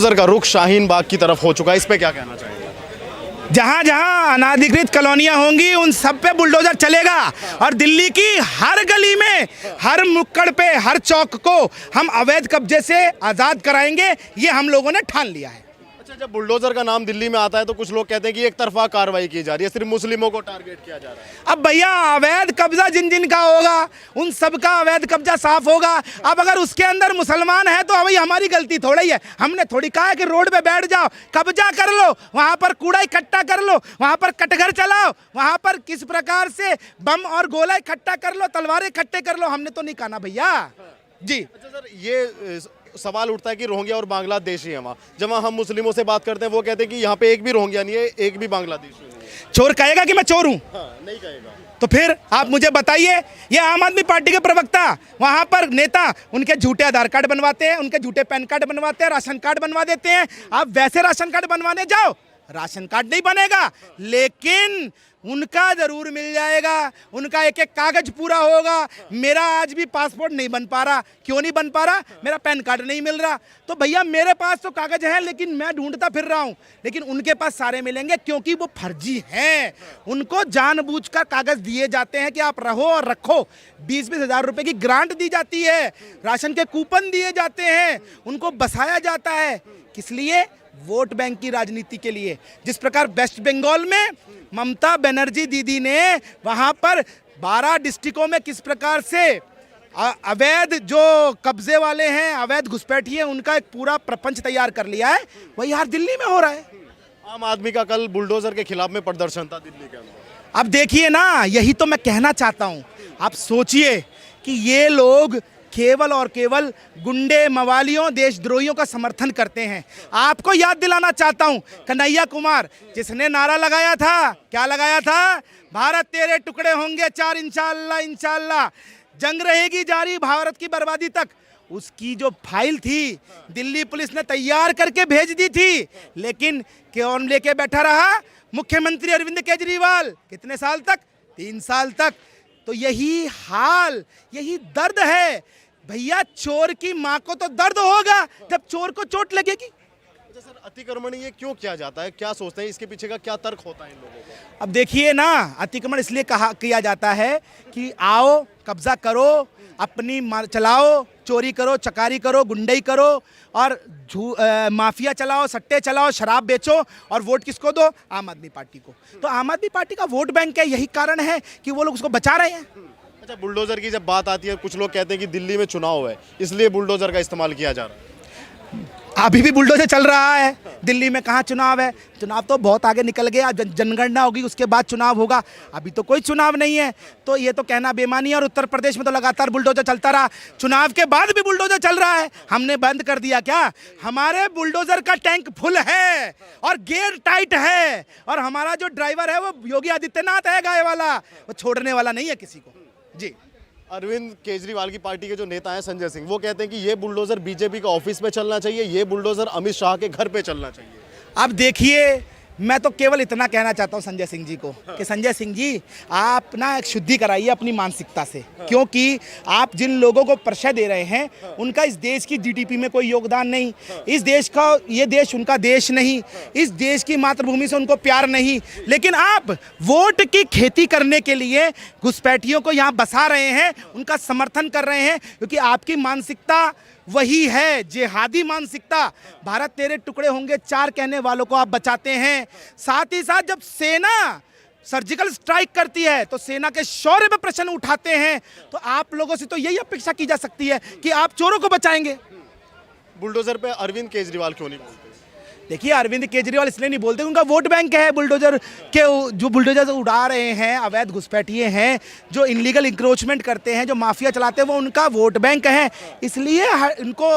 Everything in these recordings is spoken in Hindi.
बुलडोजर का रुख शाहीन बाग की तरफ हो चुका है, इस पे क्या कहना चाहेंगे? जहाँ जहाँ अनाधिकृत कॉलोनियाँ होंगी उन सब पे बुलडोजर चलेगा और दिल्ली की हर गली में, हर नुक्कड़ पे, हर चौक को हम अवैध कब्जे से आज़ाद कराएंगे, ये हम लोगों ने ठान लिया है। अच्छा, जब बुलडोजर का नाम दिल्ली में आता है तो कुछ लोग कहते हैं कि एक तरफा कार्रवाई की जा रही है, सिर्फ मुस्लिमों को टारगेट किया जा रहा है। अब भैया अवैध कब्जा जिन जिन का होगा उन सब का अवैध कब्जा साफ होगा। अब अगर उसके अंदर मुसलमान है तो भाई हमारी गलती थोड़ी है। हमने थोड़ी कहा है कि रोड पे बैठ जाओ, कब्जा कर लो, वहां पर कूड़ा इकट्ठा कर लो, वहां पर कटघर चलाओ, वहां पर किस प्रकार से बम और गोला इकट्ठा कर लो, तलवारें इकट्ठे कर लो, हमने तो नहीं कहा ना भैया जी। अच्छा सर, ये सवाल उठता है कि रोहिंग्या और बांग्लादेशी है वहाँ, जब हम मुस्लिमों से बात करते हैं वो कहते हैं कि यहाँ पे एक भी रोहिंग्या नहीं है, एक भी बांग्लादेशी नहीं है। चोर कहेगा कि मैं चोर हूं? हाँ, नहीं कहेगा। तो फिर आप मुझे बताइए, ये आम आदमी पार्टी के प्रवक्ता, वहां पर नेता उनके झूठे आधार कार्ड बनवाते हैं, उनके झूठे पैन कार्ड बनवाते हैं, राशन कार्ड बनवा देते हैं। आप वैसे राशन कार्ड बनवाने जाओ, राशन कार्ड नहीं बनेगा, लेकिन उनका जरूर मिल जाएगा, उनका एक एक कागज पूरा होगा। मेरा आज भी पासपोर्ट नहीं बन पा रहा, क्यों नहीं बन पा रहा? मेरा पैन कार्ड नहीं मिल रहा। तो भैया मेरे पास तो कागज है लेकिन मैं ढूंढता फिर रहा हूं, लेकिन उनके पास सारे मिलेंगे क्योंकि वो फर्जी हैं। उनको जानबूझकर कागज दिए जाते हैं कि आप रहो और रखो। 20-20 हज़ार रुपए की ग्रांट दी जाती है, राशन के कूपन दिए जाते हैं, उनको बसाया जाता है। किस लिए? वोट बैंक की राजनीति के लिए। जिस प्रकार वेस्ट बंगाल में ममता बनर्जी दीदी ने वहां पर 12 डिस्ट्रिक्टों में किस प्रकार से अवैध जो कब्जे वाले हैं, अवैध घुसपैठिए, उनका एक पूरा प्रपंच तैयार कर लिया है, वही यार दिल्ली में हो रहा है। आम आदमी का कल बुलडोजर के खिलाफ में प्रदर्शन था दिल्ली के अंदर। अब देखिए ना, यही तो मैं कहना चाहता हूं। आप सोचिए कि ये लोग केवल और केवल गुंडे, मवालियों, देशद्रोहियों का समर्थन करते हैं। आपको याद दिलाना चाहता हूं, कन्हैया कुमार जिसने नारा लगाया था, क्या लगाया था? भारत तेरे टुकड़े होंगे चार, इंशाअल्लाह इंशाअल्लाह, जंग रहेगी जारी भारत की बर्बादी तक। उसकी जो फाइल थी दिल्ली पुलिस ने तैयार करके भेज दी थी, लेकिन कौन लेके बैठा रहा? मुख्यमंत्री अरविंद केजरीवाल। कितने साल तक? 3 साल तक। तो यही हाल, यही दर्द है भैया। चोर की मां को तो दर्द होगा जब चोर को चोट लगेगी। अच्छा सर, अतिक्रमण ये क्यों किया जाता है, क्या सोचते हैं, इसके पीछे का क्या तर्क होता है इन लोगों का? अब देखिए ना, अतिक्रमण इसलिए किया जाता है कि आओ, कब्जा करो, अपनी चलाओ, चोरी करो, चकारी करो, गुंडई करो और माफिया चलाओ, सट्टे चलाओ, शराब बेचो और वोट किसको दो? आम आदमी पार्टी को। तो आम आदमी पार्टी का वोट बैंक है, यही कारण है कि वो लोग उसको बचा रहे हैं। अच्छा, बुलडोजर की जब बात आती है, कुछ लोग कहते हैं कि दिल्ली में चुनाव है इसलिए बुलडोजर का इस्तेमाल किया जा रहा है। अभी भी बुलडोजर चल रहा है। दिल्ली में कहाँ चुनाव है? चुनाव तो बहुत आगे निकल गया, जनगणना होगी उसके बाद चुनाव होगा, अभी तो कोई चुनाव नहीं है। तो ये तो कहना बेमानी है। और उत्तर प्रदेश में तो लगातार बुलडोजर चलता रहा, चुनाव के बाद भी बुलडोजर चल रहा है। हमने बंद कर दिया क्या? हमारे बुलडोजर का टैंक फुल है और गियर टाइट है, और हमारा जो ड्राइवर है वो योगी आदित्यनाथ है, गाय वाला, वो छोड़ने वाला नहीं है किसी को जी। अरविंद केजरीवाल की पार्टी के जो नेता हैं संजय सिंह, वो कहते हैं कि ये बुलडोजर बीजेपी का ऑफिस पे चलना चाहिए, ये बुलडोजर अमित शाह के घर पे चलना चाहिए। अब देखिए, मैं तो केवल इतना कहना चाहता हूं संजय सिंह जी को कि संजय सिंह जी, आप ना एक शुद्धि कराइए अपनी मानसिकता से, क्योंकि आप जिन लोगों को परिचय दे रहे हैं उनका इस देश की जीडीपी में कोई योगदान नहीं, इस देश का, ये देश उनका देश नहीं, इस देश की मातृभूमि से उनको प्यार नहीं, लेकिन आप वोट की खेती करने के लिए घुसपैठियों को यहाँ बसा रहे हैं, उनका समर्थन कर रहे हैं, क्योंकि आपकी मानसिकता वही है, जिहादी मानसिकता। भारत तेरे टुकड़े होंगे चार कहने वालों को आप बचाते हैं। साथ ही साथ जब सेना सर्जिकल स्ट्राइक करती है तो सेना के शौर्य पे प्रश्न उठाते हैं। तो आप लोगों से तो यही अपेक्षा की जा सकती है कि आप चोरों को बचाएंगे। बुलडोजर पे अरविंद केजरीवाल क्यों नहीं बोलते? देखिए, अरविंद केजरीवाल इसलिए नहीं बोलते, उनका वोट बैंक है। बुलडोजर के जो बुलडोजर उड़ा रहे हैं, अवैध घुसपैठिए हैं, जो इनलीगल इंक्रोचमेंट करते हैं, जो माफिया चलाते हैं, वो उनका वोट बैंक है। इसलिए उनको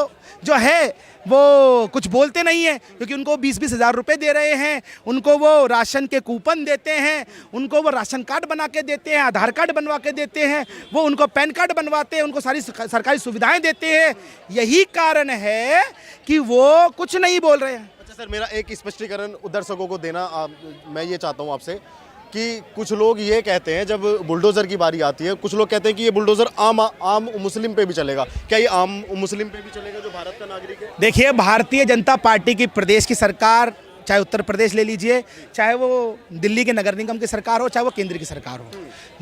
जो है वो कुछ बोलते नहीं है, क्योंकि उनको 20-20 हज़ार रुपये दे रहे हैं, उनको वो राशन के कूपन देते हैं, उनको वो राशन कार्ड बना के देते हैं, आधार कार्ड बनवा के देते हैं, वो उनको पैन कार्ड बनवाते हैं, उनको सारी सरकारी सुविधाएं देते हैं। यही कारण है कि वो कुछ नहीं बोल रहे हैं। अच्छा सर, मेरा एक स्पष्टीकरण दर्शकों को देना मैं ये चाहता हूँ आपसे कि कुछ लोग ये कहते हैं, जब बुलडोज़र की बारी आती है, कुछ लोग कहते हैं कि ये बुलडोज़र आम मुस्लिम पे भी चलेगा। क्या ये आम मुस्लिम पे भी चलेगा जो भारत का नागरिक है? देखिए, भारतीय जनता पार्टी की प्रदेश की सरकार, चाहे उत्तर प्रदेश ले लीजिए, चाहे वो दिल्ली के नगर निगम की सरकार हो, चाहे वो केंद्र की सरकार हो,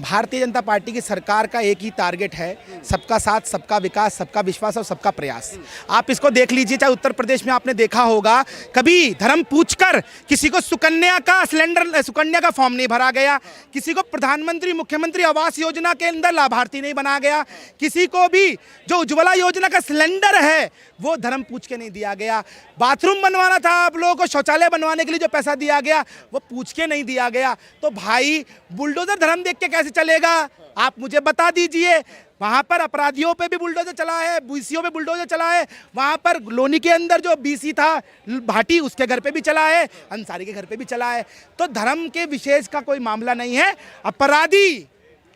भारतीय जनता पार्टी की सरकार का एक ही टारगेट है, सबका साथ, सबका विकास, सबका विश्वास और सबका प्रयास। आप इसको देख लीजिए, चाहे उत्तर प्रदेश में आपने देखा होगा, कभी धर्म पूछकर किसी को सुकन्या का फॉर्म नहीं भरा गया, किसी को प्रधानमंत्री मुख्यमंत्री आवास योजना के अंदर लाभार्थी नहीं बना गया, किसी को भी जो उज्ज्वला योजना का सिलेंडर है वो धर्म पूछ के नहीं दिया गया, बाथरूम बनवाना था आप लोगों को, शौचालय बनवाने के लिए जो पैसा दिया गया वो पूछ के नहीं दिया गया। तो भाई बुलडोजर धर्म देख के कैसे चलेगा? आप मुझे बता दीजिए। वहां पर अपराधियों पे भी बुलडोजर चला है, बीसीओ पे बुलडोजर चला है, वहां पर लोनी के अंदर जो बीसी था भाटी, उसके घर पे भी चला है, अंसारी के घर पे भी चला है। तो धर्म के विशेष का कोई मामला नहीं है।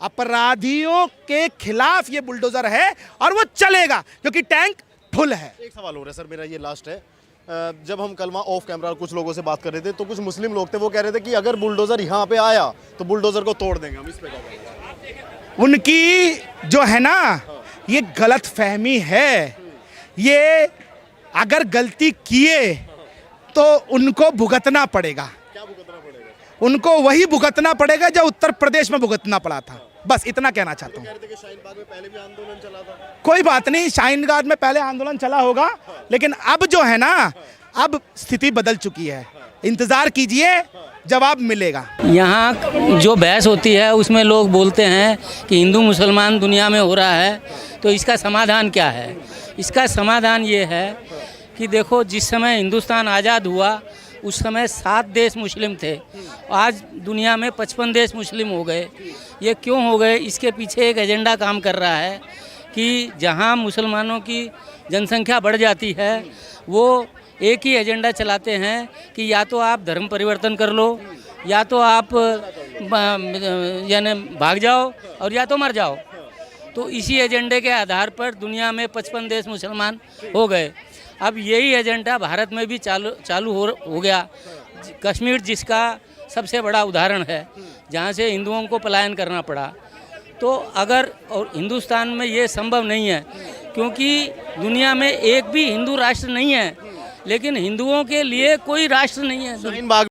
अपराधियों के खिलाफ ये बुलडोजर है और वो चलेगा क्योंकि टैंक फुल है। एक सवाल हो रहा है सर, मेरा ये लास्ट है। जब हम कल वहाँ ऑफ कैमरा कुछ लोगों से बात कर रहे थे, तो कुछ मुस्लिम लोग थे, वो कह रहे थे कि अगर बुलडोजर यहाँ पे आया तो बुलडोजर को तोड़ देंगे हम। इस पे क्या कहेंगे? उनकी जो है ना, ये गलत फहमी है। ये अगर गलती किए तो उनको भुगतना पड़ेगा। क्या भुगतना पड़ेगा? उनको वही भुगतना पड़ेगा जो उत्तर प्रदेश में भुगतना पड़ा था। बस इतना कहना चाहता हूँ। कह रहे थे कि शाहीन बाग में पहले भी आंदोलन चला था। कोई बात नहीं, शाहीन बाग में पहले आंदोलन चला होगा, लेकिन अब जो है ना, अब स्थिति बदल चुकी है। इंतजार कीजिए, जवाब मिलेगा। यहाँ जो बहस होती है उसमें लोग बोलते हैं कि हिंदू मुसलमान दुनिया में हो रहा है, तो इसका समाधान क्या है? इसका समाधान ये है कि देखो, जिस समय हिंदुस्तान आज़ाद हुआ उस समय 7 देश मुस्लिम थे, आज दुनिया में 55 देश मुस्लिम हो गए। ये क्यों हो गए? इसके पीछे एक एजेंडा काम कर रहा है कि जहाँ मुसलमानों की जनसंख्या बढ़ जाती है, वो एक ही एजेंडा चलाते हैं कि या तो आप धर्म परिवर्तन कर लो, या तो आप यानी भाग जाओ, और या तो मर जाओ। तो इसी एजेंडे के आधार पर दुनिया में 55 देश मुसलमान हो गए। अब यही एजेंडा भारत में भी चालू हो गया। कश्मीर जिसका सबसे बड़ा उदाहरण है, जहाँ से हिंदुओं को पलायन करना पड़ा। तो अगर, और हिंदुस्तान में ये संभव नहीं है क्योंकि दुनिया में एक भी हिंदू राष्ट्र नहीं है, लेकिन हिंदुओं के लिए कोई राष्ट्र नहीं है। शाहीन बाग